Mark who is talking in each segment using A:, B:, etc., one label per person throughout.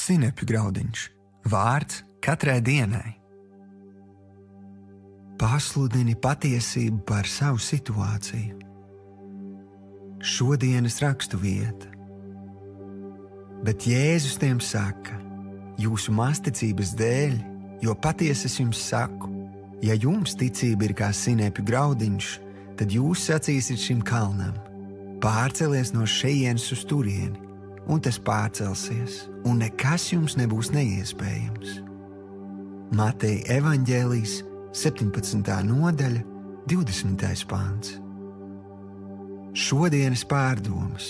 A: Sinepju graudiņš. Vārds katrai dienai. Pasludini patiesību par savu situāciju. Šodienas raksturvieta. Bet Jēzus tiem saka: jūsu mazticības dēļ, jo patiesi es jums saku, ja jums ticība ir kā sinepju graudiņš, tad jūs sacīsiet šim kalnam: pārcelies no šejienes uz turieni, un tas pārcelsies, un nekas jums nebūs neiespējams. Mateja evaņģēlijs, 17. nodaļa, 20. pāns. Šodienas pārdomas.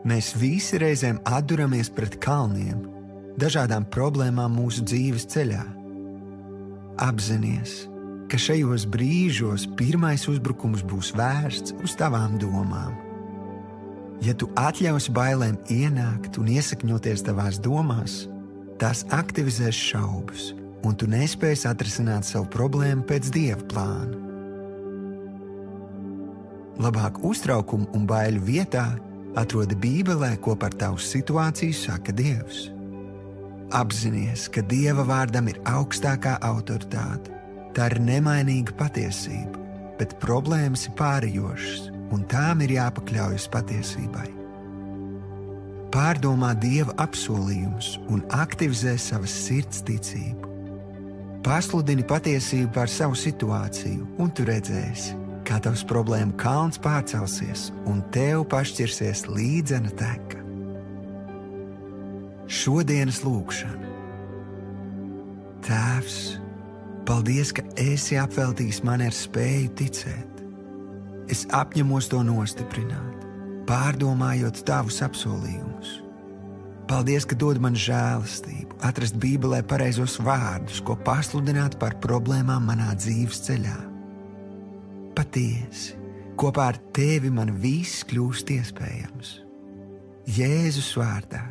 A: Mēs visi reizēm atduramies pret kalniem, dažādām problēmām mūsu dzīves ceļā. Apzinies, ka šajos brīžos pirmais uzbrukums būs vērsts uz tavām domām. Ja tu atļausi bailēm ienākt un iesakņoties tavās domās, tās aktivizēs šaubas, un tu nespēsi atrisināt savu problēmu pēc Dieva plāna. Labāk uztraukumu un baiļu vietā atrodi Bībelē, ko par tavu situāciju saka Dievs. Apzinies, ka Dieva vārdam ir augstākā autoritāte. Tā ir nemainīga patiesība, bet problēmas ir pārējošas, un tām ir jāpakļaujas patiesībai. Pārdomā Dieva apsolījumus un aktivizē savas sirds ticību. Pasludini patiesību par savu situāciju, un tu redzēsi, kā tavs problēmu kalns pārcelsies, un tev pašķirsies līdzena teka. Šodienas lūkšana. Tēvs, paldies, ka esi apveltījis mani ar spēju ticēt. Es apņemos to nostiprināt, pārdomājot tavus apsolījumus. Paldies, ka dod man žēlastību, atrast Bībelē pareizos vārdus, ko pasludināt par problēmām manā dzīves ceļā. Patiesi, kopā ar tevi man viss kļūst iespējams. Jēzus vārdā.